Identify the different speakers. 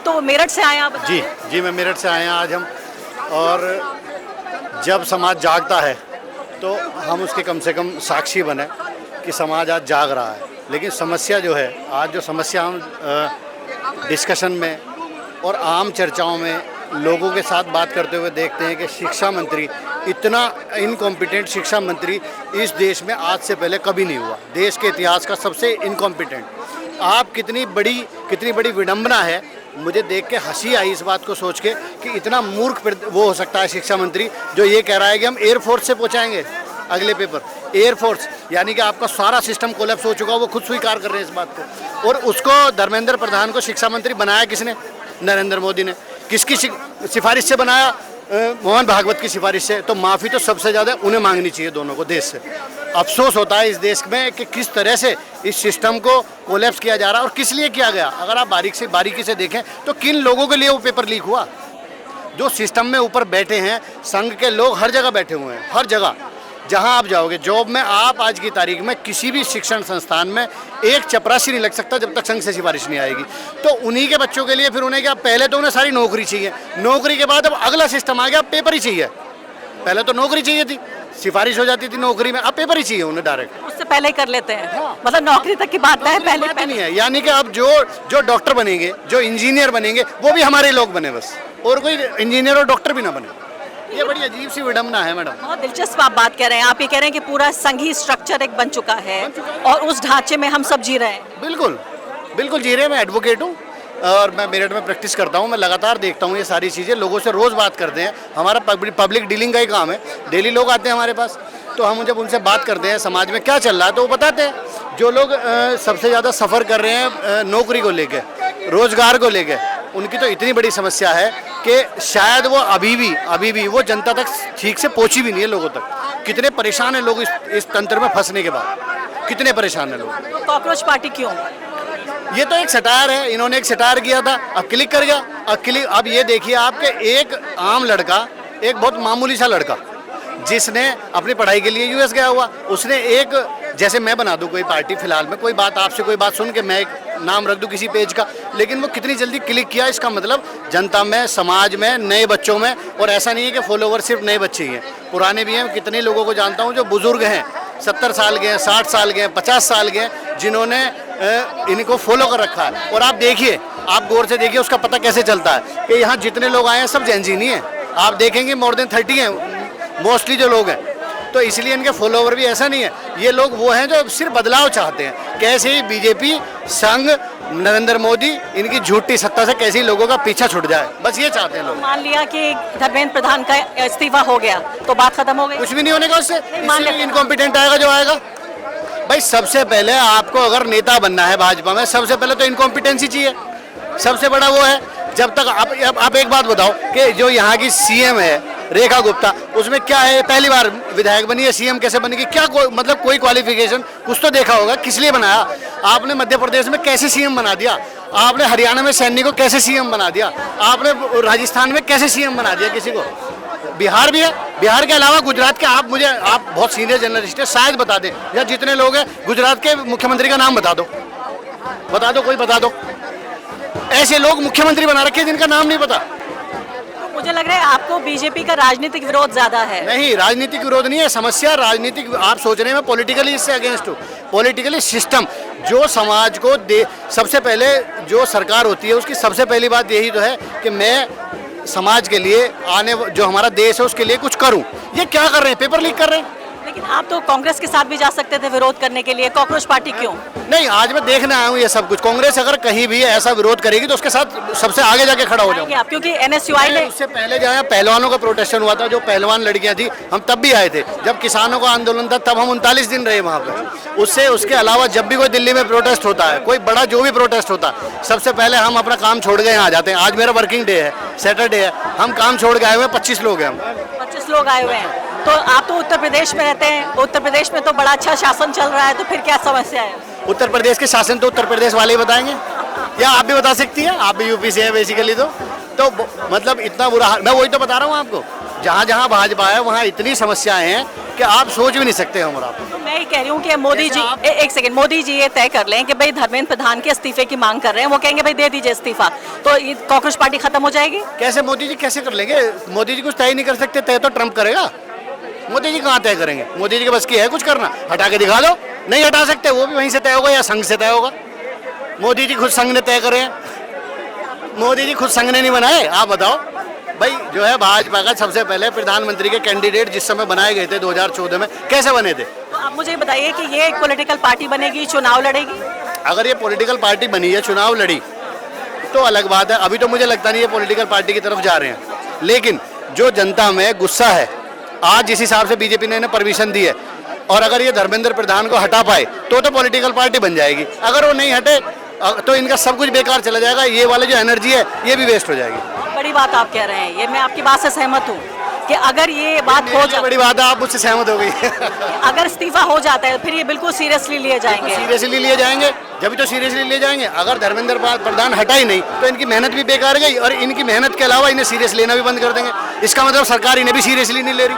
Speaker 1: तो मेरठ से आए हैं, आप बता
Speaker 2: जी
Speaker 1: रहे हैं।
Speaker 2: जी, मैं मेरठ से आए हैं आज हम। और जब समाज जागता है तो हम उसके कम से कम साक्षी बने कि समाज आज जाग रहा है। लेकिन समस्या जो है, आज जो समस्या हम डिस्कशन में और आम चर्चाओं में लोगों के साथ बात करते हुए देखते हैं कि शिक्षा मंत्री इतना इनकॉम्पिटेंट शिक्षा मंत्री इस देश में आज से पहले कभी नहीं हुआ। देश के इतिहास का सबसे इनकॉम्पिटेंट। आप कितनी बड़ी विडंबना है। मुझे देख के हंसी आई इस बात को सोच के कि इतना मूर्ख वो हो सकता है शिक्षा मंत्री जो ये कह रहा है कि हम एयरफोर्स से पहुंचाएंगे अगले पेपर। एयरफोर्स यानी कि आपका सारा सिस्टम कोलैप्स हो चुका, वो खुद स्वीकार कर रहे हैं इस बात को। और उसको धर्मेंद्र प्रधान को शिक्षा मंत्री बनाया किसने? नरेंद्र मोदी ने। किसकी सिफारिश से बनाया? मोहन भागवत की सिफारिश से। तो माफ़ी तो सबसे ज़्यादा उन्हें मांगनी चाहिए दोनों को देश से। अफसोस होता है इस देश में कि किस तरह से इस सिस्टम को कोलैप्स किया जा रहा है और किस लिए किया गया। अगर आप बारीकी से देखें तो किन लोगों के लिए वो पेपर लीक हुआ? जो सिस्टम में ऊपर बैठे हैं, संघ के लोग हर जगह बैठे हुए हैं, हर जगह। जहां आप जाओगे जॉब में, आप आज की तारीख में किसी भी शिक्षण संस्थान में एक चपरासी नहीं लग सकता जब तक संघ से सिफारिश नहीं आएगी। तो उन्हीं के बच्चों के लिए फिर उन्हें क्या, पहले तो उन्हें सारी नौकरी चाहिए, नौकरी के बाद अब अगला सिस्टम आ गया, पेपर ही चाहिए। पहले तो नौकरी चाहिए थी, सिफारिश हो जाती थी नौकरी में, अब पेपर ही चाहिए उन्हें डायरेक्ट।
Speaker 1: उससे पहले ही कर लेते हैं। मतलब नौकरी तक की बात है, पहले
Speaker 2: नहीं है। यानी कि अब जो डॉक्टर बनेंगे, जो इंजीनियर बनेंगे, वो भी हमारे लोग बने बस, और कोई इंजीनियर और डॉक्टर भी ना बने। ये बड़ी अजीब सी विडंबना है मैडम।
Speaker 1: बहुत दिलचस्प आप बात कह रहे हैं। आप ये कह रहे हैं कि पूरा संघीय स्ट्रक्चर एक बन चुका है और उस ढांचे में हम सब जी रहे हैं।
Speaker 2: बिल्कुल जी रहे हैं। मैं एडवोकेट हूँ और मैं मेरठ में प्रैक्टिस करता हूँ। मैं लगातार देखता हूँ ये सारी चीज़ें, लोगों से रोज़ बात करते हैं। हमारा पब्लिक डीलिंग का ही काम है। डेली लोग आते हैं हमारे पास, तो हम जब उनसे बात करते हैं समाज में क्या चल रहा है तो वो बताते हैं। जो लोग सबसे ज़्यादा सफ़र कर रहे हैं नौकरी को लेकर, रोज़गार को लेकर, उनकी तो इतनी बड़ी समस्या है कि शायद वो अभी भी वो जनता तक ठीक से पहुंची भी नहीं है लोगों तक। कितने परेशान हैं लोग इस तंत्र में फंसने के बाद, कितने परेशान हैं लोग।
Speaker 1: तो कॉकरोच पार्टी क्यों?
Speaker 2: ये तो एक सटायर है। इन्होंने एक सटायर किया था, अब क्लिक कर गया। अब ये देखिए आपके एक आम लड़का, एक बहुत मामूली सा लड़का जिसने अपनी पढ़ाई के लिए यूएस गया हुआ, उसने एक, जैसे मैं बना दूं कोई पार्टी फिलहाल में, कोई बात आपसे कोई बात सुन के मैं एक नाम रख दूं किसी पेज का, लेकिन वो कितनी जल्दी क्लिक किया। इसका मतलब जनता में, समाज में, नए बच्चों में। और ऐसा नहीं है कि फॉलोवर सिर्फ नए बच्चे ही हैं, पुराने भी हैं। कितने लोगों को जानता हूँ जो बुजुर्ग हैं, 70 साल के हैं, 60 साल के हैं, 50 साल के हैं, जिन्होंने इनको फॉलो कर रखा है। और आप देखिए, आप गौर से देखिए, उसका पता कैसे चलता है कि यहाँ जितने लोग आए हैं सब जेन जी नहीं है। आप देखेंगे मोर देन 30 हैं मोस्टली जो लोग हैं। तो इसलिए इनके फॉलोवर भी ऐसा नहीं है। ये लोग वो हैं जो सिर्फ बदलाव चाहते हैं। कैसे ही बीजेपी, संघ, नरेंद्र मोदी, इनकी झूठी सत्ता से कैसे ही लोगों का पीछा छूट जाए, बस ये चाहते हैं लोग।
Speaker 1: मान लिया कि धर्मेंद्र प्रधान का इस्तीफा हो गया तो बात खत्म हो गई?
Speaker 2: कुछ भी नहीं होने का उससे। इनकॉम्पिटेंट आएगा जो आएगा। भाई सबसे पहले आपको अगर नेता बनना है भाजपा में, सबसे पहले तो इनकॉम्पिटेंसी चाहिए। सबसे बड़ा वो है। जब तक आप एक बात बताओ कि जो यहाँ की सीएम है रेखा गुप्ता, उसमें क्या है, पहली बार विधायक बनी है, सीएम कैसे बनेगी, क्या मतलब कोई क्वालिफिकेशन कुछ तो देखा होगा, किस लिए बनाया आपने? मध्य प्रदेश में कैसे सीएम बना दिया आपने? हरियाणा में सैनी को कैसे सीएम बना दिया आपने? राजस्थान में कैसे सीएम बना दिया किसी को? बिहार भी है। बिहार के अलावा गुजरात के, आप बहुत सीनियर जर्नलिस्ट है, शायद बता दें, या जितने लोग हैं गुजरात के मुख्यमंत्री का नाम बता दो, कोई बता दो। ऐसे लोग मुख्यमंत्री बना रखे जिनका नाम नहीं पता।
Speaker 1: मुझे लग रहा है आपको बीजेपी का राजनीतिक विरोध ज्यादा है।
Speaker 2: नहीं, राजनीतिक विरोध नहीं है, समस्या राजनीतिक। आप सोच रहे हैं मैं पॉलिटिकली इससे अगेंस्ट हूँ। पॉलिटिकली सिस्टम जो समाज को सबसे पहले जो सरकार होती है उसकी सबसे पहली बात यही तो है कि मैं समाज के लिए, जो हमारा देश है उसके लिए कुछ करूँ। ये क्या कर रहे हैं? पेपर लीक कर रहे हैं।
Speaker 1: लेकिन आप तो कांग्रेस के साथ भी जा सकते थे विरोध करने के लिए, कॉकरोच पार्टी क्यों?
Speaker 2: नहीं, आज मैं देखने आया हूँ ये सब कुछ। कांग्रेस अगर कहीं भी ऐसा विरोध करेगी तो उसके साथ सबसे आगे जाके खड़ा हो जाऊंगा।
Speaker 1: क्योंकि एनएसयूआई ने,
Speaker 2: उससे पहले जहाँ पहलवानों का प्रोटेस्ट हुआ था, जो पहलवान लड़कियां थी, हम तब भी आए थे। जब किसानों का आंदोलन था तब हम 39 दिन रहे वहाँ पे। उसके अलावा जब भी कोई दिल्ली में प्रोटेस्ट होता है, कोई बड़ा जो भी प्रोटेस्ट होता है, सबसे पहले हम अपना काम छोड़ के यहाँ आ जाते हैं। आज मेरा वर्किंग डे है, सैटरडे है, हम काम छोड़ के आए हुए हैं। 25 लोग हैं हम।
Speaker 1: 25 लोग आए हुए हैं। तो आप तो उत्तर प्रदेश में रहते हैं, उत्तर प्रदेश में तो बड़ा अच्छा शासन चल रहा है, तो फिर क्या समस्या है?
Speaker 2: उत्तर प्रदेश के शासन तो उत्तर प्रदेश वाले ही बताएंगे, या आप भी बता सकती हैं? आप भी यूपी से हैं बेसिकली। तो मतलब इतना बुरा हाल, मैं वही तो बता रहा हूँ आपको। जहाँ जहाँ भाजपा है वहाँ इतनी समस्याएं हैं कि आप सोच भी नहीं सकते हम और आप।
Speaker 1: तो मैं ये कह रही हूँ कि मोदी जी एक सेकंड, मोदी जी ये तय कर लें कि भाई धर्मेंद्र प्रधान के इस्तीफे की मांग कर रहे हैं, वो कहेंगे भाई दे दीजिए इस्तीफा, तो ये कॉकरोच पार्टी खत्म हो जाएगी।
Speaker 2: कैसे मोदी जी कैसे कर लेंगे? मोदी जी कुछ तय नहीं कर सकते, तय तो ट्रंप करेगा। मोदी जी कहाँ तय करेंगे? मोदी जी के बस की है कुछ करना? हटा के दिखा दो। नहीं हटा सकते, वो भी वहीं से तय होगा या संघ से तय होगा। मोदी जी खुद संघ ने तय करे हैं, मोदी जी खुद संघ ने नहीं बनाए। आप बताओ भाई, जो है भाजपा का सबसे पहले प्रधानमंत्री के कैंडिडेट जिस समय बनाए गए थे 2014 में, कैसे बने थे?
Speaker 1: तो आप मुझे बताइए कि ये एक पॉलिटिकल पार्टी बनेगी, चुनाव लड़ेगी?
Speaker 2: अगर ये पॉलिटिकल पार्टी बनी है, चुनाव लड़ी, तो अलग बात है। अभी तो मुझे लगता नहीं ये पॉलिटिकल पार्टी की तरफ जा रहे हैं, लेकिन जो जनता में गुस्सा है आज, जिस हिसाब से बीजेपी ने इन्हें परमिशन दी है, और अगर ये धर्मेंद्र प्रधान को हटा पाए तो पॉलिटिकल पार्टी बन जाएगी। अगर वो नहीं हटे तो इनका सब कुछ बेकार चला जाएगा, ये वाले जो एनर्जी है ये भी वेस्ट हो जाएगी।
Speaker 1: बड़ी बात आप कह रहे हैं, ये मैं आपकी बात से सहमत हूँ कि अगर ये बात हो जाए,
Speaker 2: बड़ी बात है, आप मुझसे सहमत हो गई।
Speaker 1: अगर इस्तीफा हो जाता है फिर ये बिल्कुल सीरियसली लिए जाएंगे।
Speaker 2: सीरियसली लिए जाएंगे, जब तो सीरियसली लिए जाएंगे। अगर धर्मेंद्र प्रधान हटा ही नहीं तो इनकी मेहनत भी बेकार गई, और इनकी मेहनत के अलावा इन्हें सीरियस लेना भी बंद कर देंगे। इसका मतलब सरकार इन्हें भी सीरियसली नहीं ले रही।